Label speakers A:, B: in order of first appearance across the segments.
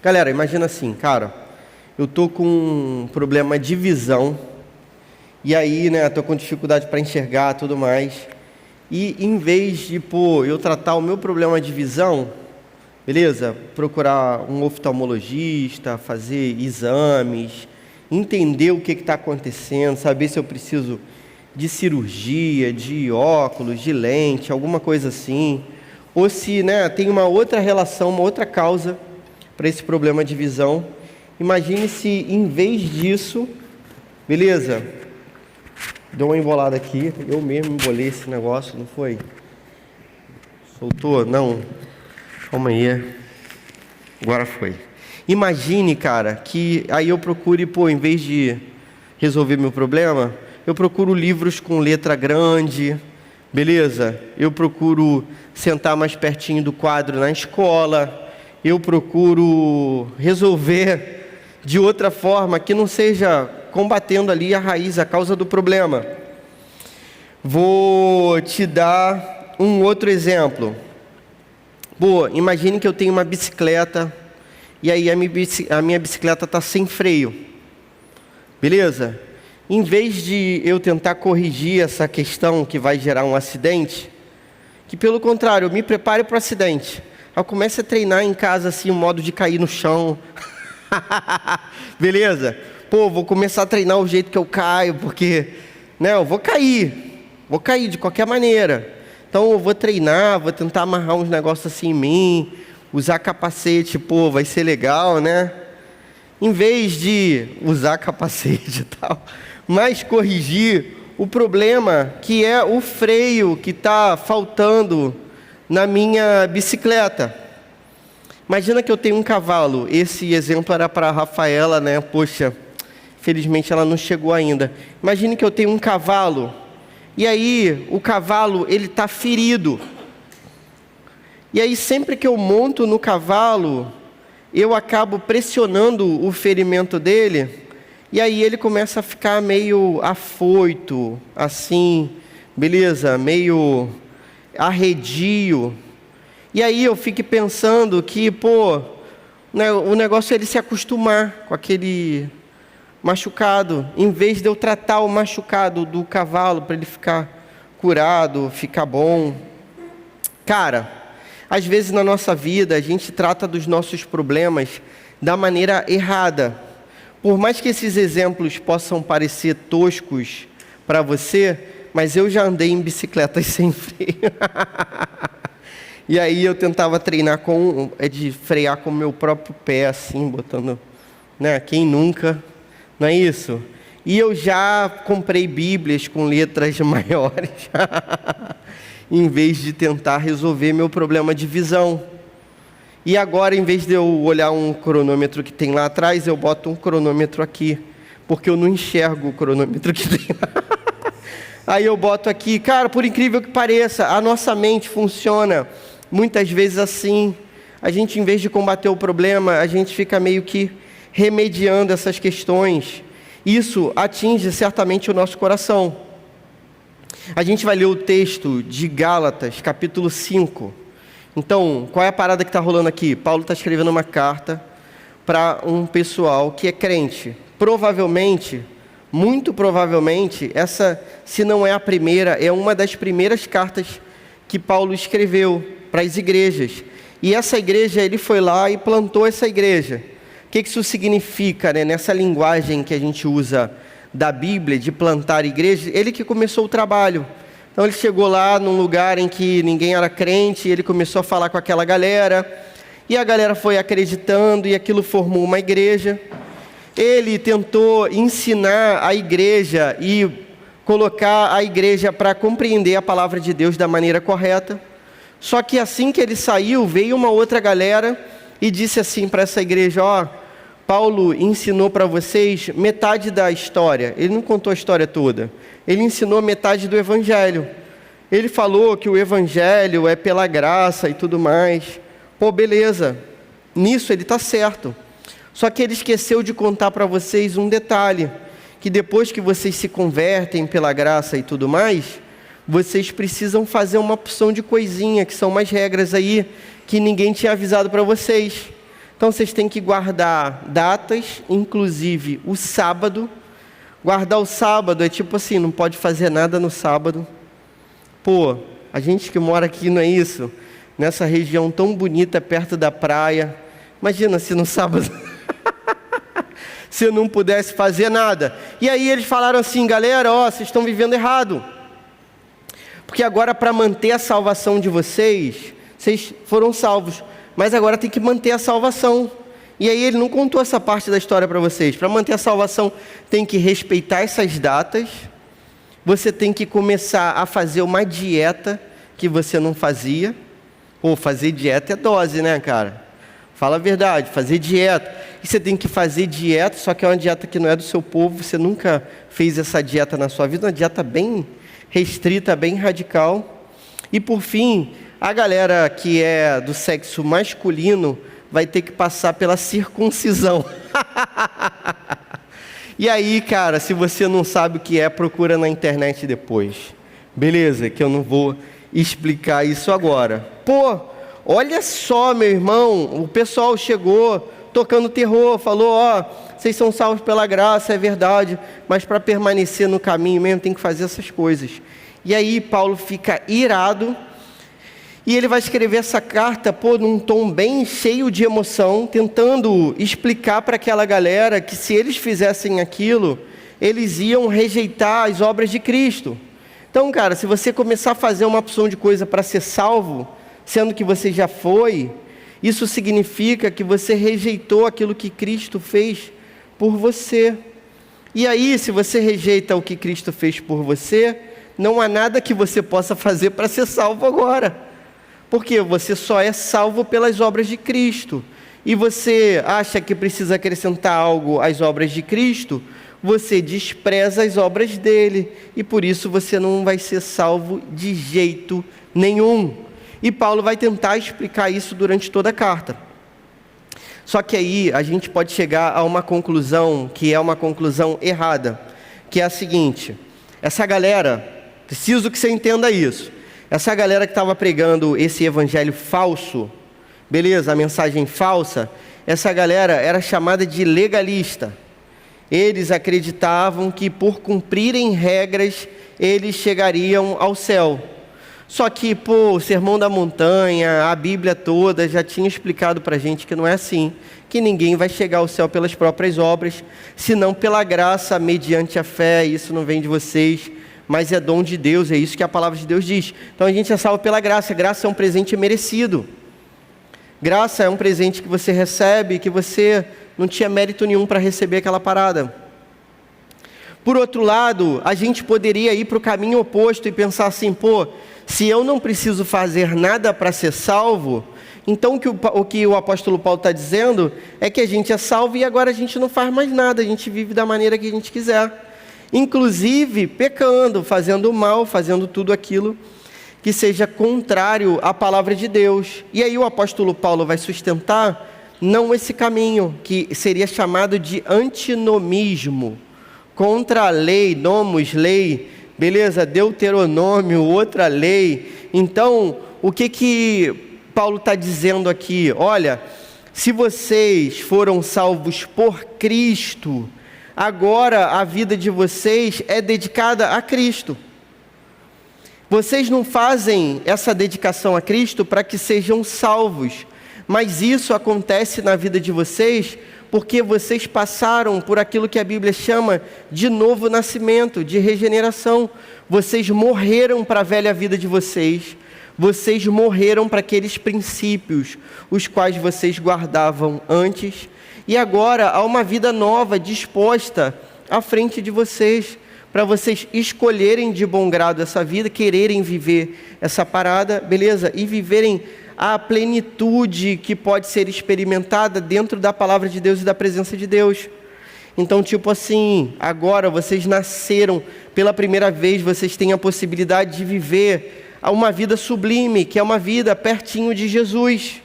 A: Galera, imagina assim, cara, eu tô com um problema de visão, e aí, né, tô com dificuldade para enxergar tudo mais, e em vez de, eu tratar o meu problema de visão, beleza? Procurar um oftalmologista, fazer exames, entender o que está acontecendo, saber se eu preciso de cirurgia, de óculos, de lente, alguma coisa assim, ou se, né, tem uma outra relação, uma outra causa para esse problema de visão. Imagine se em vez disso, beleza? Deu uma embolada aqui, eu mesmo embolei esse negócio, não foi? Soltou? Não. Calma aí. Agora foi. Imagine, cara, que aí eu procure, em vez de resolver meu problema, eu procuro livros com letra grande, beleza? Eu procuro sentar mais pertinho do quadro na escola, eu procuro resolver de outra forma que não seja combatendo ali a raiz, a causa do problema. Vou te dar um outro exemplo. Imagine que eu tenho uma bicicleta e aí a minha bicicleta está sem freio, beleza? Em vez de eu tentar corrigir essa questão que vai gerar um acidente, que pelo contrário, eu me prepare para o acidente. Eu comece a treinar em casa assim, o modo de cair no chão, beleza? Vou começar a treinar o jeito que eu caio, porque, né, eu vou cair de qualquer maneira. Então eu vou treinar, vou tentar amarrar uns negócios assim em mim, usar capacete, vai ser legal, né? Em vez de usar capacete e tal, mas corrigir o problema que é o freio que está faltando na minha bicicleta. Imagina que eu tenho um cavalo, esse exemplo era para a Rafaela, né? Poxa, felizmente ela não chegou ainda. Imagine que eu tenho um cavalo, e aí o cavalo ele está ferido. E aí sempre que eu monto no cavalo, eu acabo pressionando o ferimento dele, e aí ele começa a ficar meio afoito, assim, beleza? Meio arredio. E aí eu fico pensando que, né, o negócio é ele se acostumar com aquele machucado, em vez de eu tratar o machucado do cavalo para ele ficar curado, ficar bom. Cara, às vezes na nossa vida a gente trata dos nossos problemas da maneira errada. Por mais que esses exemplos possam parecer toscos para você, mas eu já andei em bicicletas sem freio. E aí eu tentava treinar de frear com o meu próprio pé, assim, botando, né? Quem nunca? Não é isso? E eu já comprei bíblias com letras maiores, em vez de tentar resolver meu problema de visão. E agora, em vez de eu olhar um cronômetro que tem lá atrás, eu boto um cronômetro aqui, porque eu não enxergo o cronômetro que tem lá. Aí eu boto aqui, cara, por incrível que pareça, a nossa mente funciona muitas vezes assim. A gente, em vez de combater o problema, a gente fica meio que remediando essas questões. Isso atinge certamente o nosso coração. A gente vai ler o texto de Gálatas, capítulo 5. Então, qual é a parada que está rolando aqui? Paulo está escrevendo uma carta para um pessoal que é crente. Provavelmente, muito provavelmente, essa, se não é a primeira, é uma das primeiras cartas que Paulo escreveu para as igrejas. E essa igreja, ele foi lá e plantou essa igreja. O que isso significa, né? Nessa linguagem que a gente usa da Bíblia, de plantar igreja, ele que começou o trabalho. Então ele chegou lá num lugar em que ninguém era crente, e ele começou a falar com aquela galera, e a galera foi acreditando, e aquilo formou uma igreja. Ele tentou ensinar a igreja e colocar a igreja para compreender a palavra de Deus da maneira correta. Só que assim que ele saiu, veio uma outra galera e disse assim para essa igreja: Paulo ensinou para vocês metade da história. Ele não contou a história toda. Ele ensinou metade do evangelho. Ele falou que o evangelho é pela graça e tudo mais. Beleza. Nisso ele está certo. Só que ele esqueceu de contar para vocês um detalhe, que depois que vocês se convertem pela graça e tudo mais, vocês precisam fazer uma opção de coisinha, que são umas regras aí, que ninguém tinha avisado para vocês. Então vocês têm que guardar datas, inclusive o sábado. Guardar o sábado é tipo assim, não pode fazer nada no sábado. Pô, a gente que mora aqui não é isso? Nessa região tão bonita, perto da praia. Imagina se no sábado se eu não pudesse fazer nada. E aí eles falaram assim, galera, ó, vocês estão vivendo errado. Porque agora para manter a salvação de vocês foram salvos. Mas agora tem que manter a salvação. E aí ele não contou essa parte da história para vocês. Para manter a salvação, tem que respeitar essas datas. Você tem que começar a fazer uma dieta que você não fazia. Pô, fazer dieta é dose, né, cara? Fala a verdade, fazer dieta. E você tem que fazer dieta, só que é uma dieta que não é do seu povo. Você nunca fez essa dieta na sua vida. Uma dieta bem restrita, bem radical. E por fim, a galera que é do sexo masculino vai ter que passar pela circuncisão. E aí, cara, se você não sabe o que é, procura na internet depois. Beleza? Que eu não vou explicar isso agora. Pô, olha só, meu irmão, o pessoal chegou tocando terror, falou, ó, vocês são salvos pela graça, é verdade, mas para permanecer no caminho mesmo tem que fazer essas coisas. E aí Paulo fica irado, e ele vai escrever essa carta, pô, num tom bem cheio de emoção, tentando explicar para aquela galera que se eles fizessem aquilo, eles iam rejeitar as obras de Cristo. Então, cara, se você começar a fazer uma opção de coisa para ser salvo, sendo que você já foi, isso significa que você rejeitou aquilo que Cristo fez por você. E aí, se você rejeita o que Cristo fez por você, não há nada que você possa fazer para ser salvo agora. Porque você só é salvo pelas obras de Cristo. E você acha que precisa acrescentar algo às obras de Cristo, você despreza as obras dele. E por isso você não vai ser salvo de jeito nenhum. E Paulo vai tentar explicar isso durante toda a carta. Só que aí a gente pode chegar a uma conclusão que é uma conclusão errada. Que é a seguinte, essa galera, preciso que você entenda isso. Essa galera que estava pregando esse evangelho falso, beleza, a mensagem falsa, essa galera era chamada de legalista. Eles acreditavam que por cumprirem regras, eles chegariam ao céu. Só que, pô, o Sermão da Montanha, a Bíblia toda já tinha explicado para a gente que não é assim, que ninguém vai chegar ao céu pelas próprias obras, senão pela graça, mediante a fé. Isso não vem de vocês, mas é dom de Deus, é isso que a palavra de Deus diz. Então a gente é salvo pela graça. Graça é um presente merecido. Graça é um presente que você recebe, que você não tinha mérito nenhum para receber aquela parada. Por outro lado, a gente poderia ir para o caminho oposto e pensar assim, pô, se eu não preciso fazer nada para ser salvo, então o que o apóstolo Paulo está dizendo é que a gente é salvo e agora a gente não faz mais nada, a gente vive da maneira que a gente quiser. Inclusive pecando, fazendo mal, fazendo tudo aquilo que seja contrário à palavra de Deus. E aí o apóstolo Paulo vai sustentar não esse caminho, que seria chamado de antinomismo, contra a lei, nomos, lei, beleza, Deuteronômio, outra lei. Então, o que Paulo está dizendo aqui? Olha, se vocês foram salvos por Cristo, agora a vida de vocês é dedicada a Cristo. Vocês não fazem essa dedicação a Cristo para que sejam salvos, mas isso acontece na vida de vocês porque vocês passaram por aquilo que a Bíblia chama de novo nascimento, de regeneração. Vocês morreram para a velha vida de vocês. Vocês morreram para aqueles princípios, os quais vocês guardavam antes. E agora há uma vida nova disposta à frente de vocês, para vocês escolherem de bom grado essa vida, quererem viver essa parada, beleza? E viverem a plenitude que pode ser experimentada dentro da palavra de Deus e da presença de Deus. Então, tipo assim, agora vocês nasceram pela primeira vez, vocês têm a possibilidade de viver uma vida sublime, que é uma vida pertinho de Jesus.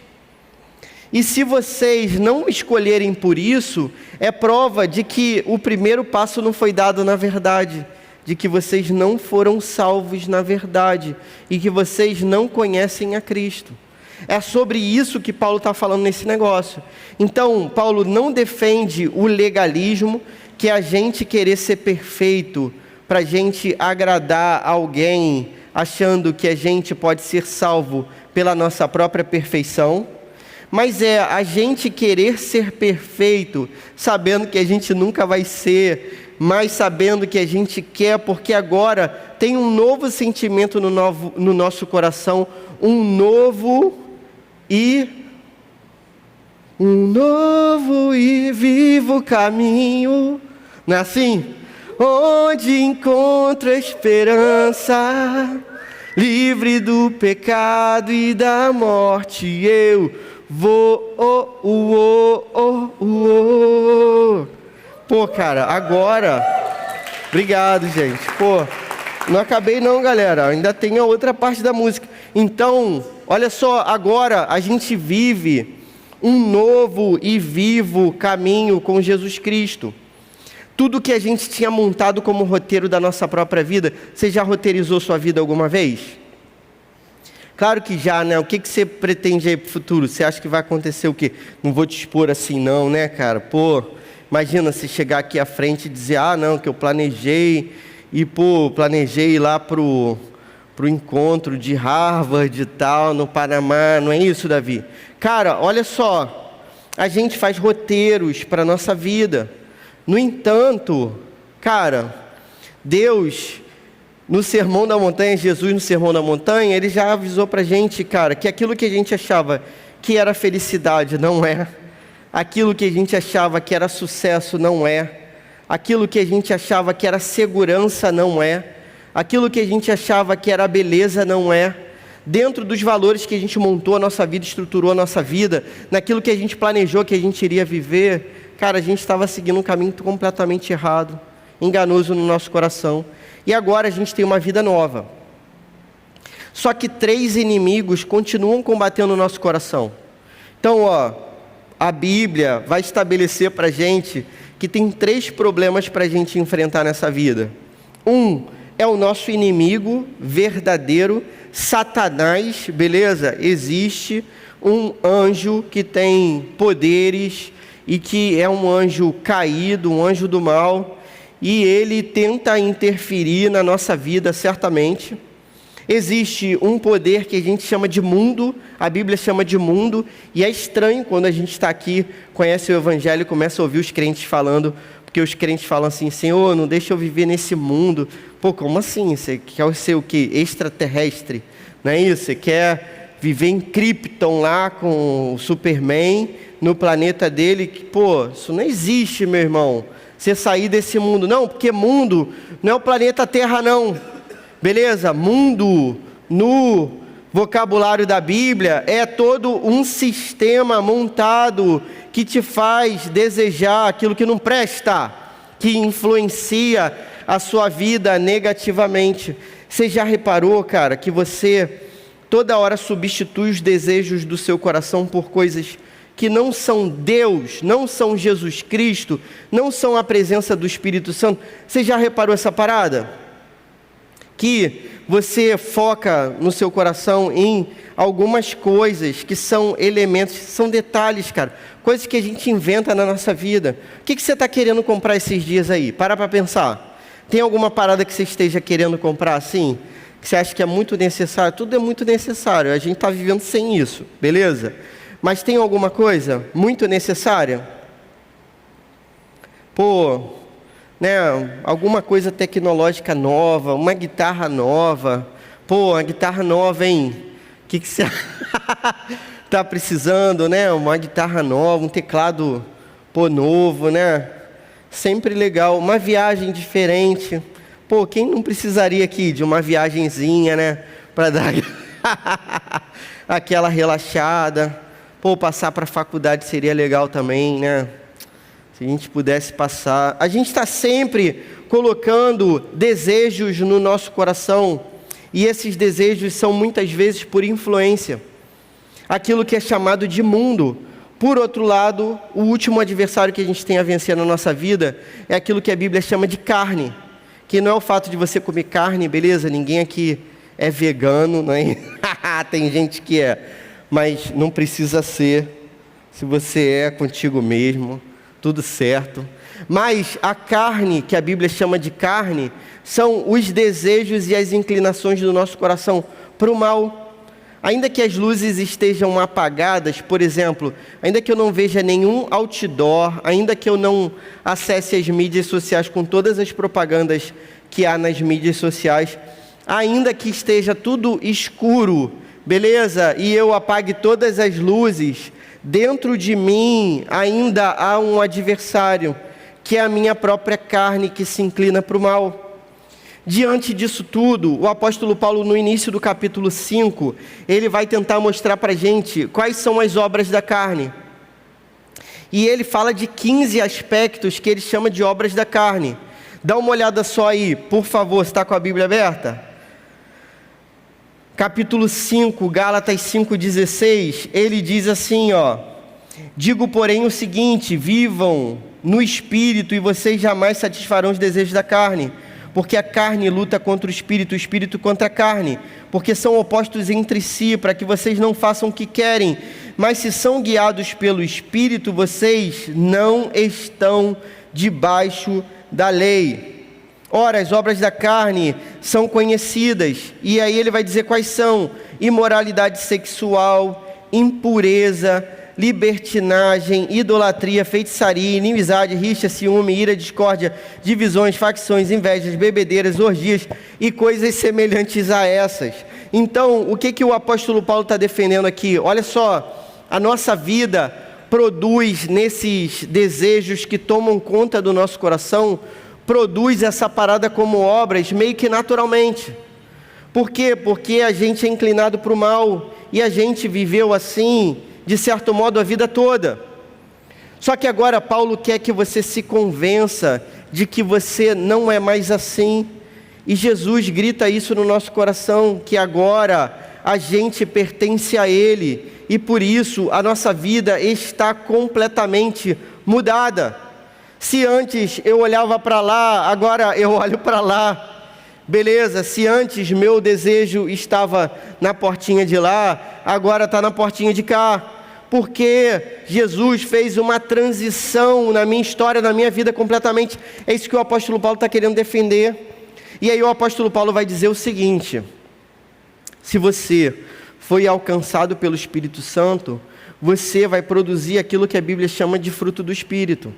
A: E se vocês não escolherem por isso, é prova de que o primeiro passo não foi dado na verdade, de que vocês não foram salvos na verdade, e que vocês não conhecem a Cristo. É sobre isso que Paulo está falando nesse negócio. Então, Paulo não defende o legalismo, que é a gente querer ser perfeito, para a gente agradar alguém, achando que a gente pode ser salvo pela nossa própria perfeição. Mas é a gente querer ser perfeito, sabendo que a gente nunca vai ser, mas sabendo que a gente quer, porque agora tem um novo sentimento no nosso coração, um novo e vivo caminho. Não é assim? Onde encontro esperança, livre do pecado e da morte, eu vou. Pô, cara, agora. Obrigado, gente. Pô, não acabei não, galera. Ainda tem a outra parte da música. Então, olha só, agora a gente vive um novo e vivo caminho com Jesus Cristo. Tudo que a gente tinha montado como roteiro da nossa própria vida, você já roteirizou sua vida alguma vez? Claro que já, né? O que você pretende aí para o futuro? Você acha que vai acontecer o quê? Não vou te expor assim não, né, cara? Pô, imagina se chegar aqui à frente e dizer, não, que eu planejei, e planejei ir lá pro encontro de Harvard e tal, no Panamá, não é isso, Davi? Cara, olha só, a gente faz roteiros para a nossa vida. No entanto, cara, Deus, no Sermão da Montanha, Jesus no Sermão da Montanha, ele já avisou pra gente, cara, que aquilo que a gente achava que era felicidade, não é. Aquilo que a gente achava que era sucesso, não é. Aquilo que a gente achava que era segurança, não é. Aquilo que a gente achava que era beleza, não é. Dentro dos valores que a gente montou a nossa vida, estruturou a nossa vida, naquilo que a gente planejou que a gente iria viver, cara, a gente estava seguindo um caminho completamente errado, enganoso no nosso coração. E agora a gente tem uma vida nova. Só que 3 inimigos continuam combatendo o nosso coração. Então, a Bíblia vai estabelecer para a gente que tem 3 problemas para a gente enfrentar nessa vida. Um é o nosso inimigo verdadeiro, Satanás, beleza? Existe um anjo que tem poderes e que é um anjo caído, um anjo do mal, e ele tenta interferir na nossa vida, certamente. Existe um poder que a gente chama de mundo, a Bíblia chama de mundo, e é estranho quando a gente está aqui, conhece o Evangelho e começa a ouvir os crentes falando, porque os crentes falam assim, Senhor, não deixa eu viver nesse mundo. Pô, como assim? Você quer ser o quê? Extraterrestre? Não é isso? Você quer viver em Krypton lá com o Superman, no planeta dele, que, pô, isso não existe, meu irmão. Você sair desse mundo. Não, porque mundo não é o planeta Terra, não. Beleza? Mundo, no vocabulário da Bíblia, é todo um sistema montado que te faz desejar aquilo que não presta, que influencia a sua vida negativamente. Você já reparou, cara, que você toda hora substitui os desejos do seu coração por coisas que não são Deus, não são Jesus Cristo, não são a presença do Espírito Santo? Você já reparou essa parada? Que você foca no seu coração em algumas coisas que são elementos, são detalhes, cara, coisas que a gente inventa na nossa vida. O que você está querendo comprar esses dias aí? Para pensar. Tem alguma parada que você esteja querendo comprar assim? Que você acha que é muito necessário? Tudo é muito necessário, a gente está vivendo sem isso, beleza? Mas tem alguma coisa muito necessária? Pô, né, alguma coisa tecnológica nova, uma guitarra nova. Pô, uma guitarra nova, hein? O que você está precisando, né? Uma guitarra nova, um teclado, novo, né? Sempre legal. Uma viagem diferente. Pô, quem não precisaria aqui de uma viagenzinha, né? Para dar aquela relaxada. Pô, passar para a faculdade seria legal também, né? Se a gente pudesse passar. A gente está sempre colocando desejos no nosso coração. E esses desejos são muitas vezes por influência. Aquilo que é chamado de mundo. Por outro lado, o último adversário que a gente tem a vencer na nossa vida é aquilo que a Bíblia chama de carne. Que não é o fato de você comer carne, beleza? Ninguém aqui é vegano, não é? Tem gente que é. mas não precisa ser. Se você é contigo mesmo, tudo certo. Mas a carne, que a Bíblia chama de carne, são os desejos e as inclinações do nosso coração para o mal. Ainda que as luzes estejam apagadas, por exemplo, ainda que eu não veja nenhum outdoor, ainda que eu não acesse as mídias sociais com todas as propagandas que há nas mídias sociais, ainda que esteja tudo escuro, beleza? E eu apague todas as luzes, dentro de mim ainda há um adversário, que é a minha própria carne que se inclina para o mal. Diante disso tudo, o apóstolo Paulo, no início do capítulo 5, ele vai tentar mostrar para a gente quais são as obras da carne. E ele fala de 15 aspectos que ele chama de obras da carne. Dá uma olhada só aí, por favor, você está com a Bíblia aberta? Capítulo 5, Gálatas 5,16, ele diz assim, digo, porém, o seguinte, vivam no Espírito e vocês jamais satisfarão os desejos da carne. Porque a carne luta contra o espírito contra a carne, porque são opostos entre si, para que vocês não façam o que querem. Mas se são guiados pelo Espírito, vocês não estão debaixo da lei. Ora, as obras da carne são conhecidas, e aí ele vai dizer quais são: imoralidade sexual, impureza, libertinagem, idolatria, feitiçaria, inimizade, rixa, ciúme, ira, discórdia, divisões, facções, invejas, bebedeiras, orgias e coisas semelhantes a essas. Então, o que o apóstolo Paulo está defendendo aqui? Olha só, a nossa vida produz nesses desejos que tomam conta do nosso coração, produz essa parada como obras meio que naturalmente. Por quê? Porque a gente é inclinado para o mal e a gente viveu assim, de certo modo, a vida toda. Só que agora Paulo quer que você se convença de que você não é mais assim. E Jesus grita isso no nosso coração, que agora a gente pertence a Ele. E por isso a nossa vida está completamente mudada. Se antes eu olhava para lá, agora eu olho para lá. Beleza, se antes meu desejo estava na portinha de lá, agora está na portinha de cá. Porque Jesus fez uma transição na minha história, na minha vida completamente. É isso que o apóstolo Paulo está querendo defender. E aí o apóstolo Paulo vai dizer o seguinte: se você foi alcançado pelo Espírito Santo, você vai produzir aquilo que a Bíblia chama de fruto do Espírito.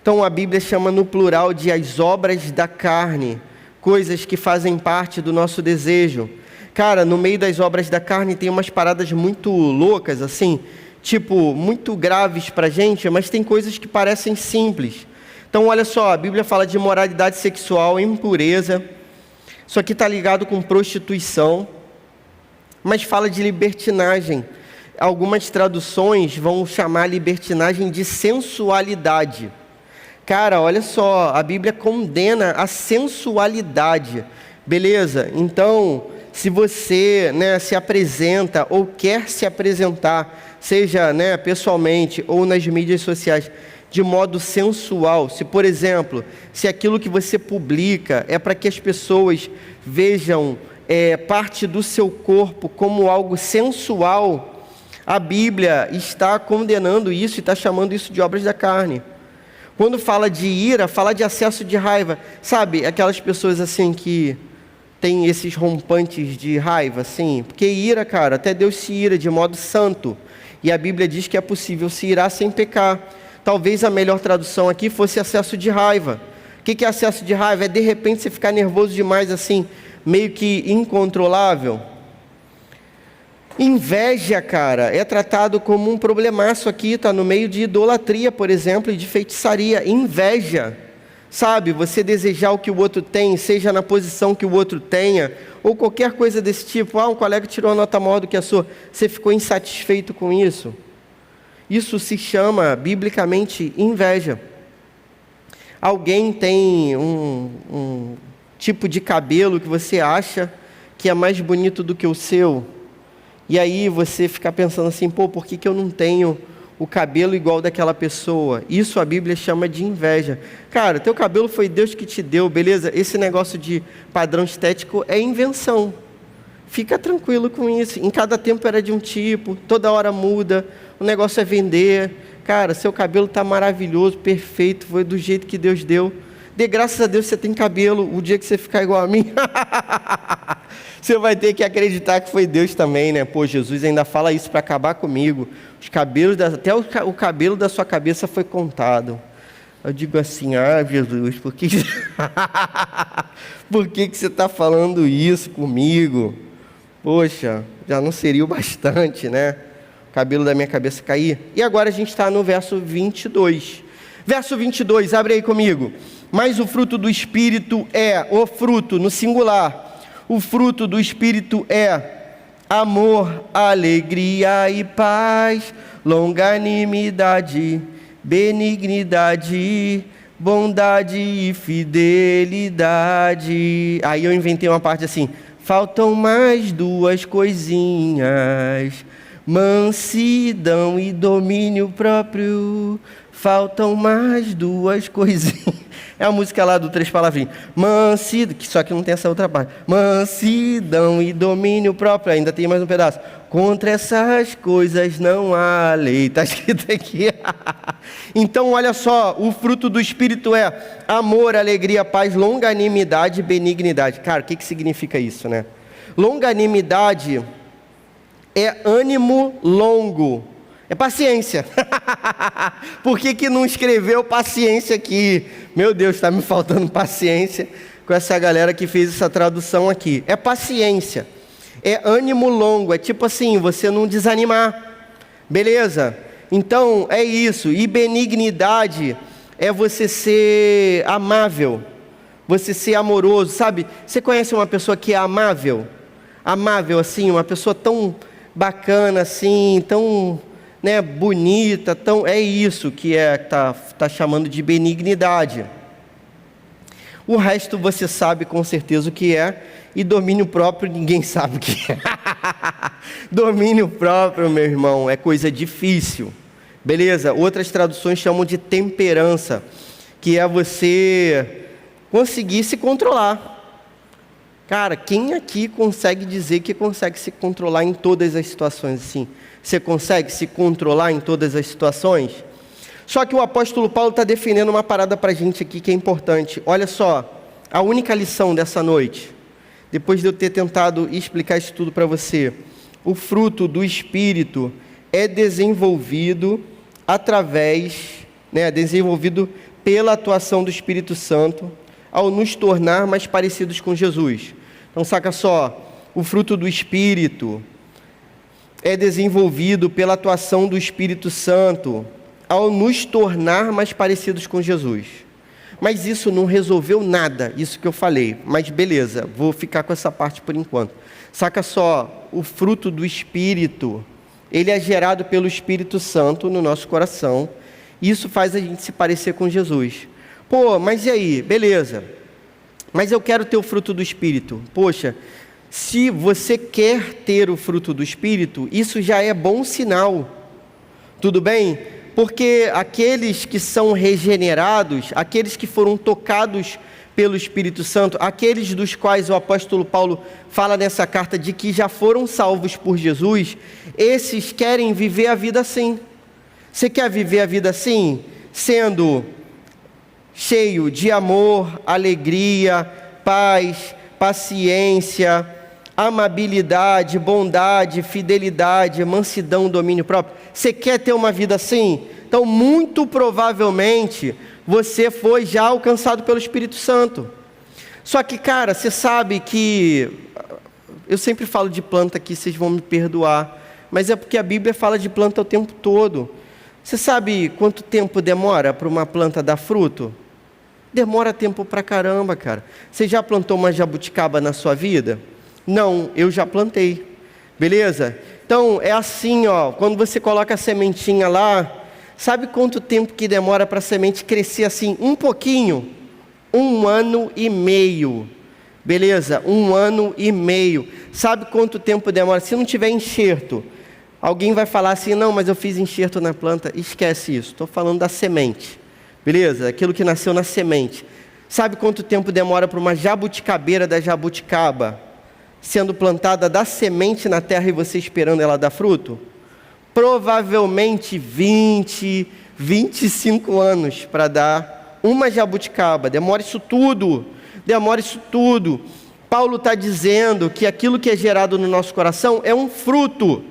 A: Então a Bíblia chama no plural de as obras da carne, coisas que fazem parte do nosso desejo. Cara, no meio das obras da carne tem umas paradas muito loucas, assim, tipo, muito graves pra gente, mas tem coisas que parecem simples. Então, olha só, a Bíblia fala de imoralidade sexual, impureza. Isso aqui está ligado com prostituição, mas fala de libertinagem. Algumas traduções vão chamar libertinagem de sensualidade. Cara, olha só, a Bíblia condena a sensualidade, beleza? Então, se você se apresenta ou quer se apresentar, seja pessoalmente ou nas mídias sociais, de modo sensual, se por exemplo, se aquilo que você publica é para que as pessoas vejam parte do seu corpo como algo sensual, a Bíblia está condenando isso e está chamando isso de obras da carne. Quando fala de ira, fala de acesso de raiva. Sabe, aquelas pessoas assim que tem esses rompantes de raiva, assim? Porque ira, cara, até Deus se ira de modo santo. E a Bíblia diz que é possível se irar sem pecar. Talvez a melhor tradução aqui fosse acesso de raiva. O que é acesso de raiva? É de repente você ficar nervoso demais, assim, meio que incontrolável. Inveja, cara, é tratado como um problemaço aqui, está no meio de idolatria, por exemplo, e de feitiçaria. Inveja, sabe, você desejar o que o outro tem, seja na posição que o outro tenha, ou qualquer coisa desse tipo. Um colega tirou a nota maior do que a sua, você ficou insatisfeito com isso. Isso se chama, biblicamente, inveja. Alguém tem um tipo de cabelo que você acha que é mais bonito do que o seu, e aí você fica pensando assim, por que eu não tenho o cabelo igual daquela pessoa? Isso a Bíblia chama de inveja. Cara, teu cabelo foi Deus que te deu, beleza? Esse negócio de padrão estético é invenção. Fica tranquilo com isso. Em cada tempo era de um tipo, toda hora muda. O negócio é vender. Cara, seu cabelo está maravilhoso, perfeito, foi do jeito que Deus deu. Dê graças a Deus que você tem cabelo. O dia que você ficar igual a mim, você vai ter que acreditar que foi Deus também, né? Pô, Jesus ainda fala isso para acabar comigo. Os cabelos, até o cabelo da sua cabeça foi contado. Eu digo assim, Jesus, por que que você está falando isso comigo? Poxa, já não seria o bastante, né? O cabelo da minha cabeça cair. E agora a gente está no verso 22. Verso 22, abre aí comigo. Mas o fruto do Espírito é, o fruto no singular, o fruto do Espírito é amor, alegria e paz, longanimidade, benignidade, bondade e fidelidade. Aí eu inventei uma parte assim, faltam mais duas coisinhas, mansidão e domínio próprio. Faltam mais duas coisinhas. É a música lá do Três Palavrinhas. Mansidão, só que não tem essa outra parte. Mansidão e domínio próprio. Ainda tem mais um pedaço. Contra essas coisas não há lei. Está escrito aqui. Então, olha só. O fruto do Espírito é amor, alegria, paz, longanimidade e benignidade. Cara, o que significa isso, né? Longanimidade é ânimo longo. É paciência. Por que não escreveu paciência aqui? Meu Deus, está me faltando paciência com essa galera que fez essa tradução aqui. É paciência. É ânimo longo. É tipo assim, você não desanimar. Beleza? Então, é isso. E benignidade é você ser amável. Você ser amoroso, sabe? Você conhece uma pessoa que é amável? Amável, assim, uma pessoa tão bacana, assim, tão... né, bonita, tão, é isso que tá chamando de benignidade. O resto você sabe com certeza o que é, e domínio próprio ninguém sabe o que é. Domínio próprio, meu irmão, é coisa difícil, beleza? Outras traduções chamam de temperança, que é você conseguir se controlar. Cara, quem aqui consegue dizer que consegue se controlar em todas as situações assim? Você consegue se controlar em todas as situações? Só que o apóstolo Paulo está defendendo uma parada para a gente aqui que é importante. Olha só, a única lição dessa noite, depois de eu ter tentado explicar isso tudo para você, o fruto do Espírito é desenvolvido desenvolvido pela atuação do Espírito Santo, ao nos tornar mais parecidos com Jesus. Então saca só, o fruto do Espírito é desenvolvido pela atuação do Espírito Santo ao nos tornar mais parecidos com Jesus. Mas isso não resolveu nada, isso que eu falei. Mas beleza, vou ficar com essa parte por enquanto. Saca só, o fruto do Espírito, ele é gerado pelo Espírito Santo no nosso coração. E isso faz a gente se parecer com Jesus. Pô, mas e aí? Beleza. Mas eu quero ter o fruto do Espírito. Poxa, se você quer ter o fruto do Espírito, isso já é bom sinal. Tudo bem? Porque aqueles que são regenerados, aqueles que foram tocados pelo Espírito Santo, aqueles dos quais o apóstolo Paulo fala nessa carta de que já foram salvos por Jesus, esses querem viver a vida assim. Você quer viver a vida assim? Sendo cheio de amor, alegria, paz, paciência, amabilidade, bondade, fidelidade, mansidão, domínio próprio. Você quer ter uma vida assim? Então, muito provavelmente, você foi já alcançado pelo Espírito Santo. Só que, cara, você sabe que... Eu sempre falo de planta aqui, vocês vão me perdoar. Mas é porque a Bíblia fala de planta o tempo todo. Você sabe quanto tempo demora para uma planta dar fruto? Demora tempo pra caramba, cara. Você já plantou uma jabuticaba na sua vida? Não, eu já plantei. Beleza? Então, é assim, ó. Quando você coloca a sementinha lá, sabe quanto tempo que demora para a semente crescer assim? Um pouquinho. 1 ano e meio. Beleza? 1 ano e meio. Sabe quanto tempo demora? Se não tiver enxerto, alguém vai falar assim, não, mas eu fiz enxerto na planta. Esquece isso. Estou falando da semente. Beleza? Aquilo que nasceu na semente. Sabe quanto tempo demora para uma jabuticabeira da jabuticaba sendo plantada da semente na terra e você esperando ela dar fruto? Provavelmente 20, 25 anos para dar uma jabuticaba. Demora isso tudo. Paulo está dizendo que aquilo que é gerado no nosso coração é um fruto.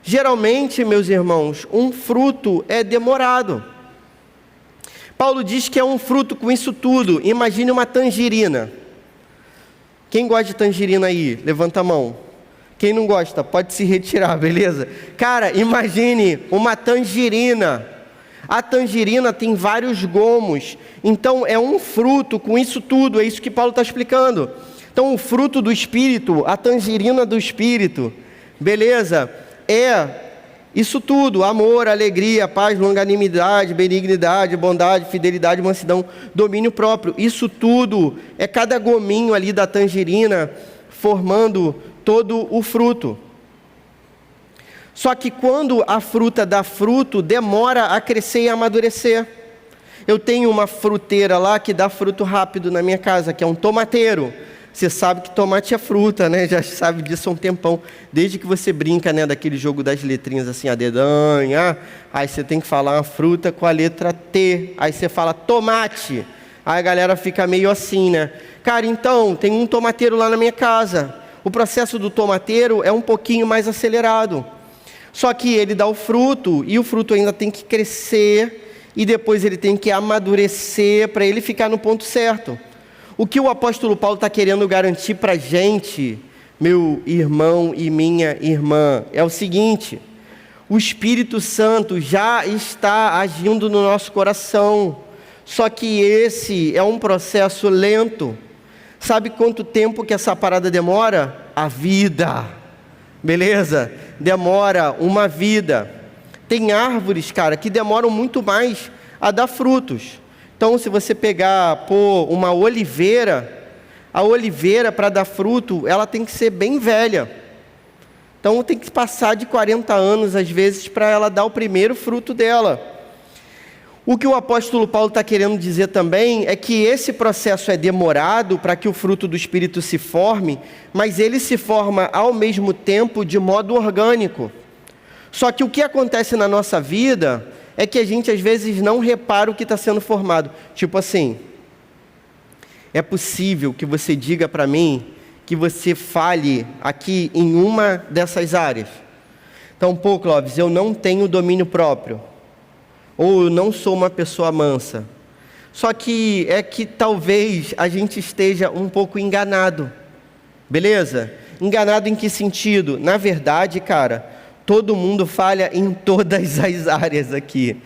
A: Geralmente, meus irmãos, um fruto é demorado. Paulo diz que é um fruto com isso tudo. Imagine uma tangerina. Quem gosta de tangerina aí? Levanta a mão. Quem não gosta, pode se retirar, beleza? Cara, imagine uma tangerina. A tangerina tem vários gomos. Então, é um fruto com isso tudo. É isso que Paulo está explicando. Então, o fruto do Espírito, a tangerina do Espírito, beleza? É isso tudo: amor, alegria, paz, longanimidade, benignidade, bondade, fidelidade, mansidão, domínio próprio. Isso tudo é cada gominho ali da tangerina formando todo o fruto. Só que quando a fruta dá fruto, demora a crescer e amadurecer. Eu tenho uma fruteira lá que dá fruto rápido na minha casa, que é um tomateiro. Você sabe que tomate é fruta, né? Já sabe disso há um tempão. Desde que você brinca, né, daquele jogo das letrinhas assim, a dedanha. Aí você tem que falar uma fruta com a letra T. Aí você fala tomate. Aí a galera fica meio assim, né? Cara, então, tem um tomateiro lá na minha casa. O processo do tomateiro é um pouquinho mais acelerado. Só que ele dá o fruto, e o fruto ainda tem que crescer, e depois ele tem que amadurecer para ele ficar no ponto certo. O que o apóstolo Paulo está querendo garantir para a gente, meu irmão e minha irmã, é o seguinte: o Espírito Santo já está agindo no nosso coração, só que esse é um processo lento. Sabe quanto tempo que essa parada demora? A vida, beleza? Demora uma vida. Tem árvores, cara, que demoram muito mais a dar frutos. Então, se você pegar, uma oliveira, a oliveira, para dar fruto, ela tem que ser bem velha. Então, tem que passar de 40 anos, às vezes, para ela dar o primeiro fruto dela. O que o apóstolo Paulo está querendo dizer também é que esse processo é demorado para que o fruto do Espírito se forme, mas ele se forma ao mesmo tempo de modo orgânico. Só que o que acontece na nossa vida é que a gente às vezes não repara o que está sendo formado. Tipo assim, é possível que você diga para mim que você falhe aqui em uma dessas áreas. Então, Clóvis, eu não tenho domínio próprio. Ou eu não sou uma pessoa mansa. Só que é que talvez a gente esteja um pouco enganado. Beleza? Enganado em que sentido? Na verdade, cara, todo mundo falha em todas as áreas aqui.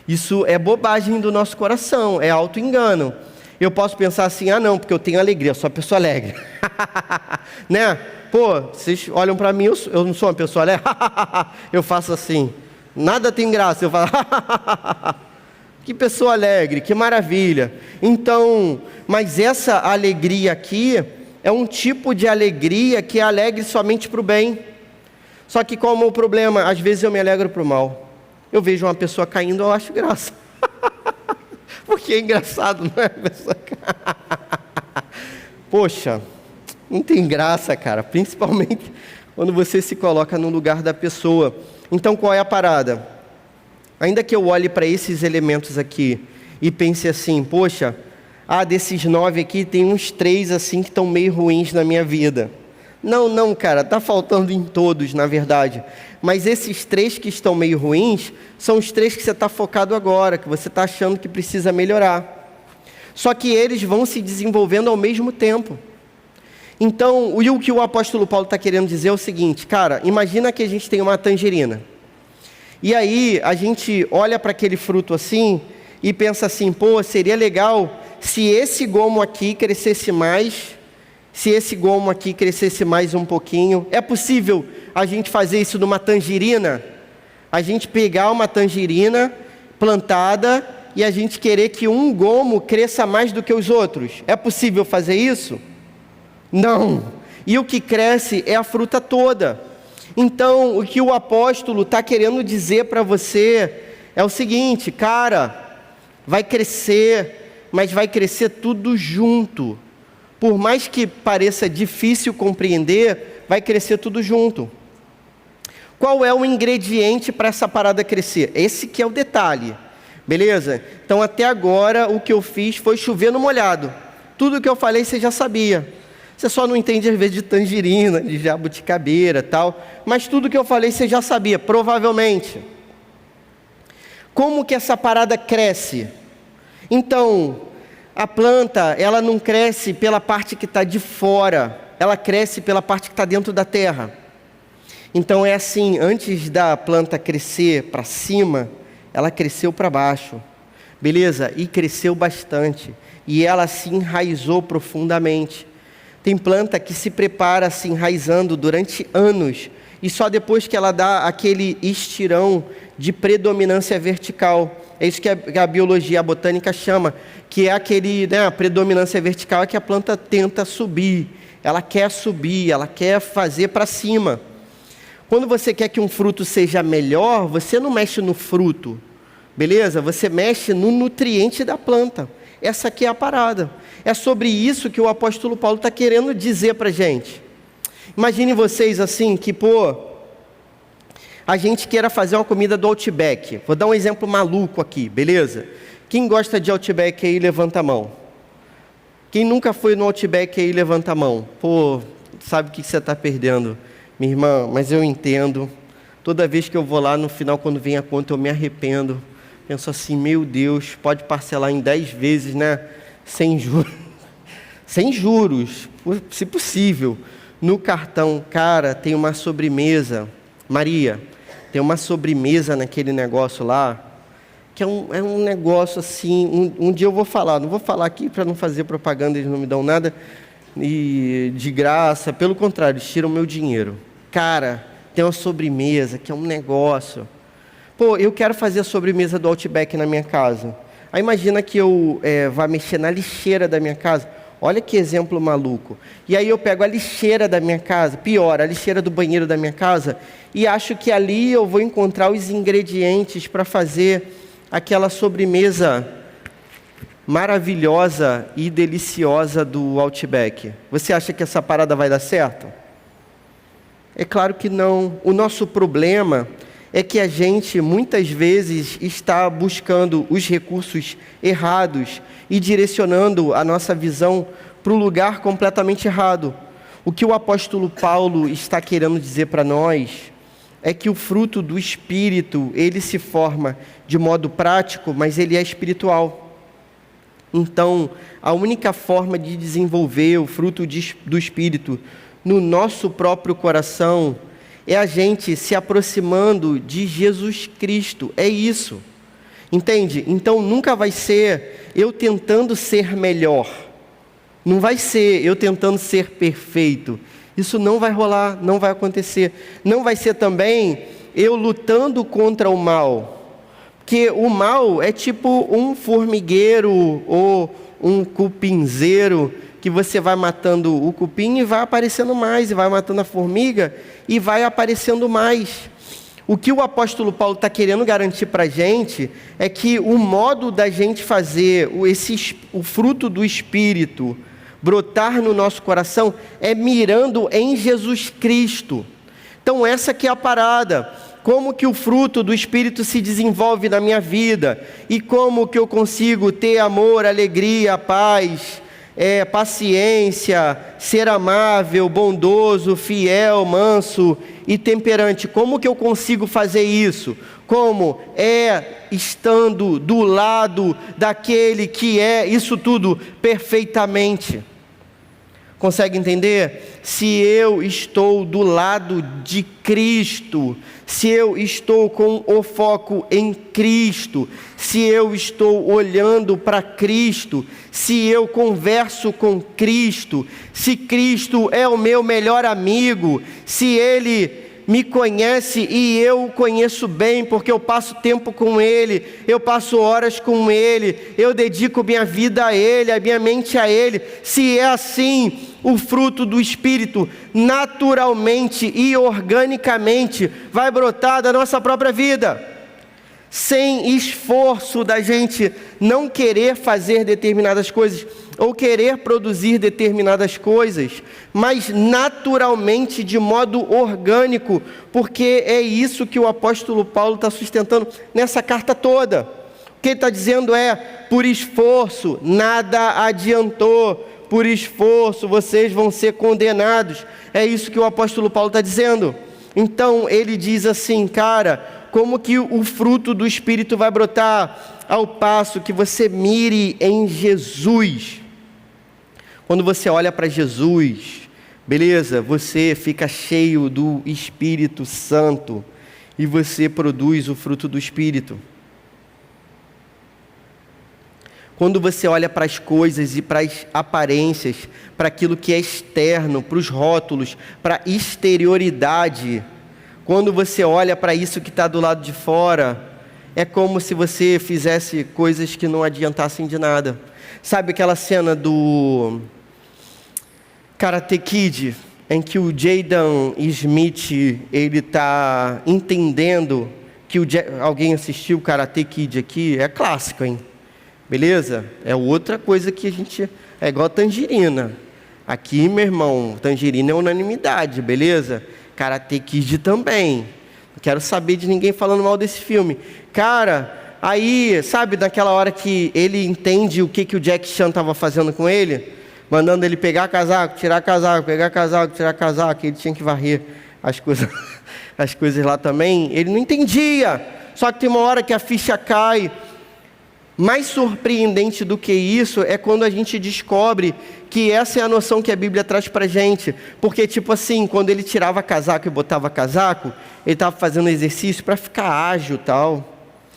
A: Isso é bobagem do nosso coração, é auto-engano. Eu posso pensar assim: não, porque eu tenho alegria, eu sou uma pessoa alegre. Né? Vocês olham para mim, eu não sou uma pessoa alegre. Eu faço assim, nada tem graça, eu falo, que pessoa alegre, que maravilha. Então, mas essa alegria aqui é um tipo de alegria que é alegre somente para o bem. Só que qual é o problema? Às vezes eu me alegro para o mal. Eu vejo uma pessoa caindo, eu acho graça. Porque é engraçado, não é? Poxa, não tem graça, cara. Principalmente quando você se coloca no lugar da pessoa. Então, qual é a parada? Ainda que eu olhe para esses elementos aqui e pense assim: poxa, desses 9 aqui, tem uns 3 assim que estão meio ruins na minha vida. Não, cara, está faltando em todos, na verdade. Mas esses 3 que estão meio ruins, são os 3 que você está focado agora, que você está achando que precisa melhorar. Só que eles vão se desenvolvendo ao mesmo tempo. Então, o que o apóstolo Paulo está querendo dizer é o seguinte: cara, imagina que a gente tem uma tangerina. E aí, a gente olha para aquele fruto assim, e pensa assim: seria legal se esse gomo aqui crescesse mais... Se esse gomo aqui crescesse mais um pouquinho. É possível a gente fazer isso numa tangerina? A gente pegar uma tangerina plantada e a gente querer que um gomo cresça mais do que os outros. É possível fazer isso? Não. E o que cresce é a fruta toda. Então, o que o apóstolo está querendo dizer para você é o seguinte: cara, vai crescer, mas vai crescer tudo junto. por mais que pareça difícil compreender, vai crescer tudo junto. Qual é o ingrediente para essa parada crescer? Esse que é o detalhe, beleza? Então até agora o que eu fiz foi chover no molhado. Tudo que eu falei você já sabia. Você só não entende às vezes de tangerina, de jabuticabeira e tal, mas tudo que eu falei você já sabia, provavelmente. Como que essa parada cresce? Então, a planta, ela não cresce pela parte que está de fora, ela cresce pela parte que está dentro da terra. Então é assim, antes da planta crescer para cima, ela cresceu para baixo, beleza? E cresceu bastante, e ela se enraizou profundamente. Tem planta que se prepara se enraizando durante anos, e só depois que ela dá aquele estirão de predominância vertical. É isso que a biologia, a botânica chama, que é aquele, né, a predominância vertical é que a planta tenta subir, ela quer fazer para cima. Quando você quer que um fruto seja melhor, você não mexe no fruto, beleza? Você mexe no nutriente da planta. Essa aqui é a parada. É sobre isso que o apóstolo Paulo está querendo dizer para a gente. Imagine vocês assim, que a gente queira fazer uma comida do Outback. Vou dar um exemplo maluco aqui, beleza? Quem gosta de Outback aí, levanta a mão. Quem nunca foi no Outback aí, levanta a mão. Sabe o que você está perdendo, minha irmã? Mas eu entendo. Toda vez que eu vou lá, no final, quando vem a conta, eu me arrependo. Penso assim, meu Deus, pode parcelar em 10 vezes, né? Sem juros. Sem juros, se possível. No cartão, cara, tem uma sobremesa. Maria, tem uma sobremesa naquele negócio lá, que é um negócio assim, um dia eu vou falar, não vou falar aqui para não fazer propaganda, eles não me dão nada e de graça, pelo contrário, eles tiram meu dinheiro. Cara, tem uma sobremesa que é um negócio. Eu quero fazer a sobremesa do Outback na minha casa. Aí imagina que eu vá mexer na lixeira da minha casa. Olha que exemplo maluco. E aí eu pego a lixeira da minha casa, pior, a lixeira do banheiro da minha casa, e acho que ali eu vou encontrar os ingredientes para fazer aquela sobremesa maravilhosa e deliciosa do Outback. Você acha que essa parada vai dar certo? É claro que não. O nosso problema é que a gente muitas vezes está buscando os recursos errados e direcionando a nossa visão para o lugar completamente errado. O que o apóstolo Paulo está querendo dizer para nós é que o fruto do Espírito, ele se forma de modo prático, mas ele é espiritual. Então, a única forma de desenvolver o fruto do Espírito no nosso próprio coração é a gente se aproximando de Jesus Cristo. É isso. Entende? Então nunca vai ser eu tentando ser melhor. Não vai ser eu tentando ser perfeito. Isso não vai rolar, não vai acontecer. Não vai ser também eu lutando contra o mal. Porque o mal é tipo um formigueiro ou um cupinzeiro, que você vai matando o cupim e vai aparecendo mais, e vai matando a formiga e vai aparecendo mais. O que o apóstolo Paulo está querendo garantir para a gente é que o modo da gente fazer o fruto do Espírito brotar no nosso coração é mirando em Jesus Cristo. Então essa que é a parada. Como que o fruto do Espírito se desenvolve na minha vida? E como que eu consigo ter amor, alegria, paz, paciência, ser amável, bondoso, fiel, manso e temperante? Como que eu consigo fazer isso? Como? Estando do lado daquele que é isso tudo perfeitamente. Consegue entender? Se eu estou do lado de Cristo, se eu estou com o foco em Cristo, se eu estou olhando para Cristo, se eu converso com Cristo, se Cristo é o meu melhor amigo, se Ele me conhece e eu o conheço bem, porque eu passo tempo com Ele, eu passo horas com Ele, eu dedico minha vida a Ele, a minha mente a Ele. Se é assim, o fruto do Espírito naturalmente e organicamente vai brotar da nossa própria vida. sem esforço da gente não querer fazer determinadas coisas, ou querer produzir determinadas coisas, mas naturalmente, de modo orgânico, porque é isso que o apóstolo Paulo está sustentando nessa carta toda. O que ele está dizendo é: por esforço nada adiantou, por esforço vocês vão ser condenados. É isso que o apóstolo Paulo está dizendo. Então ele diz assim: cara, como que o fruto do Espírito vai brotar? Ao passo que você mire em Jesus. Quando você olha para Jesus, beleza, você fica cheio do Espírito Santo e você produz o fruto do Espírito. Quando você olha para as coisas e para as aparências, para aquilo que é externo, para os rótulos, para a exterioridade, quando você olha para isso que está do lado de fora, é como se você fizesse coisas que não adiantassem de nada. Sabe aquela cena do Karate Kid, em que o Jaden Smith, ele está entendendo que alguém assistiu o Karate Kid aqui? É clássico, hein? Beleza? É outra coisa que a gente... É igual a Tangerina. Aqui, meu irmão, Tangerina é unanimidade, beleza? Karate Kid também. Não quero saber de ninguém falando mal desse filme. Cara, aí, sabe, naquela hora que ele entende o que o Jack Chan estava fazendo com ele? Mandando ele pegar casaco, tirar casaco, pegar casaco, tirar casaco. Ele tinha que varrer as coisas lá também. Ele não entendia. Só que tem uma hora que a ficha cai. Mais surpreendente do que isso é quando a gente descobre que essa é a noção que a Bíblia traz pra gente. Porque, tipo assim, quando ele tirava casaco e botava casaco, ele estava fazendo exercício para ficar ágil e tal.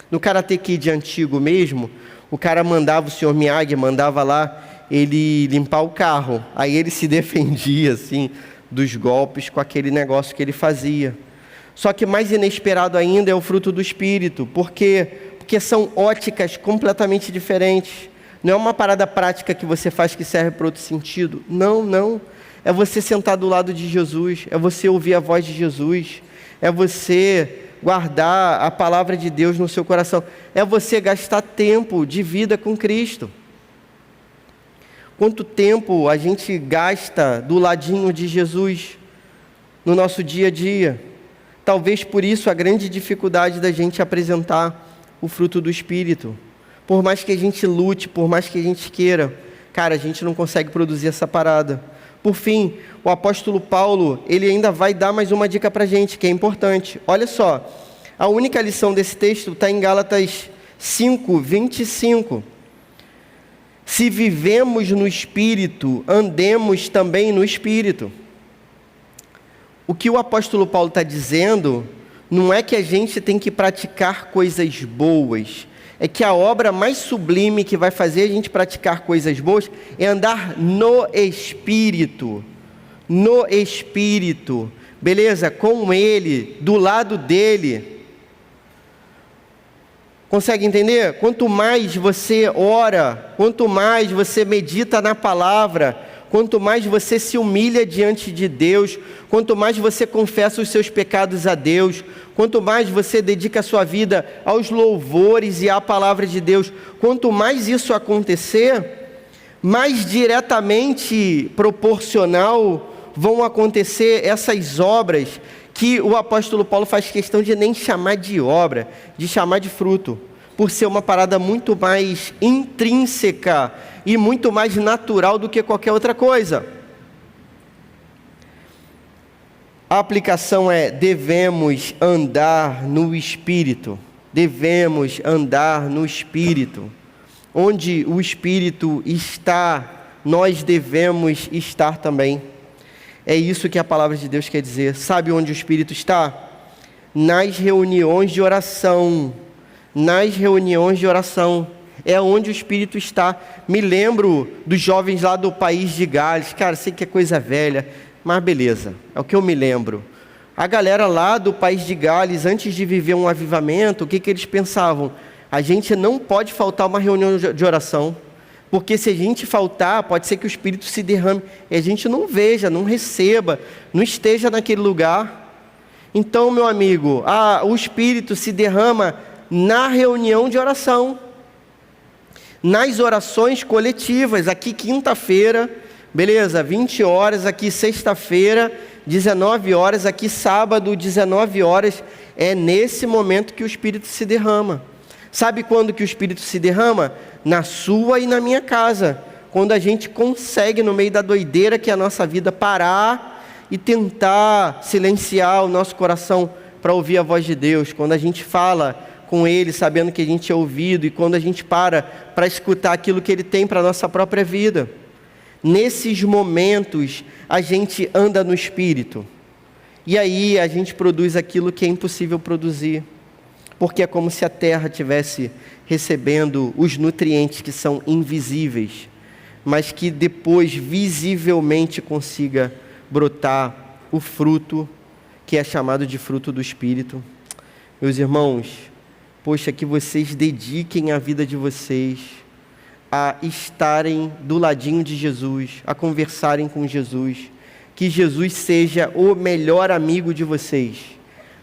A: No Karate Kid antigo mesmo, o cara mandava, o Sr. Miyagi mandava lá ele limpar o carro. Aí ele se defendia, assim, dos golpes com aquele negócio que ele fazia. Só que mais inesperado ainda é o fruto do Espírito. Porque são óticas completamente diferentes. Não é uma parada prática que você faz que serve para outro sentido. Não. É você sentar do lado de Jesus. É você ouvir a voz de Jesus. É você guardar a palavra de Deus no seu coração. É você gastar tempo de vida com Cristo. Quanto tempo a gente gasta do ladinho de Jesus no nosso dia a dia? Talvez por isso a grande dificuldade da gente apresentar o fruto do Espírito. Por mais que a gente lute, por mais que a gente queira, cara, a gente não consegue produzir essa parada. Por fim, o apóstolo Paulo, ele ainda vai dar mais uma dica pra gente, que é importante. Olha só, a única lição desse texto está em Gálatas 5:25. Se vivemos no Espírito, andemos também no Espírito. O que o apóstolo Paulo está dizendo não é que a gente tem que praticar coisas boas, é que a obra mais sublime que vai fazer a gente praticar coisas boas é andar no Espírito. No Espírito, beleza? Com Ele, do lado dEle. Consegue entender? Quanto mais você ora, quanto mais você medita na palavra, quanto mais você se humilha diante de Deus, quanto mais você confessa os seus pecados a Deus, quanto mais você dedica a sua vida aos louvores e à palavra de Deus, quanto mais isso acontecer, mais diretamente proporcional vão acontecer essas obras que o apóstolo Paulo faz questão de nem chamar de obra, de chamar de fruto, por ser uma parada muito mais intrínseca e muito mais natural do que qualquer outra coisa. A aplicação é: devemos andar no Espírito. Devemos andar no Espírito. Onde o Espírito está, nós devemos estar também. É isso que a palavra de Deus quer dizer. Sabe onde o Espírito está? Nas reuniões de oração. Nas reuniões de oração. É onde o Espírito está. Me lembro dos jovens lá do país de Gales. Cara, sei que é coisa velha, mas beleza, é o que eu me lembro. A galera lá do país de Gales, antes de viver um avivamento, o que eles pensavam? A gente não pode faltar uma reunião de oração, porque se a gente faltar, pode ser que o Espírito se derrame e a gente não veja, não receba, não esteja naquele lugar. Então, meu amigo, o Espírito se derrama na reunião de oração, nas orações coletivas, aqui quinta-feira, beleza, 20 horas, aqui sexta-feira, 19 horas, aqui sábado, 19 horas, é nesse momento que o Espírito se derrama. Sabe quando que o Espírito se derrama? Na sua e na minha casa, quando a gente consegue, no meio da doideira que é a nossa vida, parar e tentar silenciar o nosso coração para ouvir a voz de Deus, quando a gente fala com Ele, sabendo que a gente é ouvido, e quando a gente para escutar aquilo que Ele tem para a nossa própria vida. Nesses momentos, a gente anda no Espírito, e aí a gente produz aquilo que é impossível produzir, porque é como se a terra estivesse recebendo os nutrientes que são invisíveis, mas que depois visivelmente consiga brotar o fruto, que é chamado de fruto do Espírito. Meus irmãos, poxa, que vocês dediquem a vida de vocês a estarem do ladinho de Jesus, a conversarem com Jesus, que Jesus seja o melhor amigo de vocês,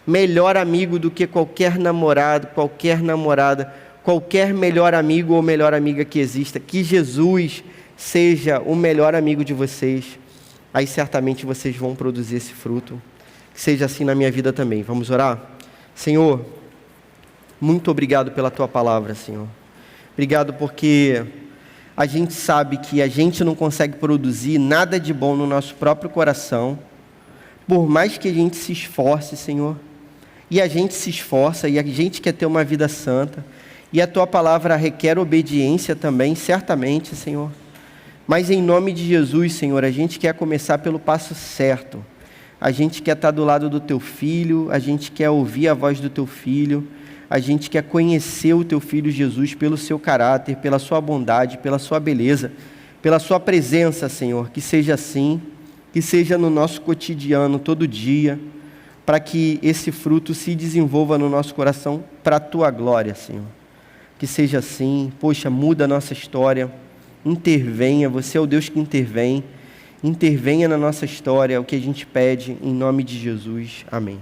A: melhor amigo do que qualquer namorado, qualquer namorada, qualquer melhor amigo ou melhor amiga que exista, que Jesus seja o melhor amigo de vocês, aí certamente vocês vão produzir esse fruto. Que seja assim na minha vida também. Vamos orar? Senhor, muito obrigado pela Tua palavra, Senhor. Obrigado porque a gente sabe que a gente não consegue produzir nada de bom no nosso próprio coração, por mais que a gente se esforce, Senhor. E a gente se esforça, e a gente quer ter uma vida santa, e a Tua palavra requer obediência também, certamente, Senhor. Mas em nome de Jesus, Senhor, a gente quer começar pelo passo certo. A gente quer estar do lado do Teu Filho, a gente quer ouvir a voz do Teu Filho, a gente quer conhecer o Teu Filho Jesus pelo Seu caráter, pela Sua bondade, pela Sua beleza, pela Sua presença, Senhor. Que seja assim, que seja no nosso cotidiano, todo dia, para que esse fruto se desenvolva no nosso coração para a Tua glória, Senhor. Que seja assim, poxa, muda a nossa história, intervenha, Você é o Deus que intervenha na nossa história, é o que a gente pede, em nome de Jesus. Amém.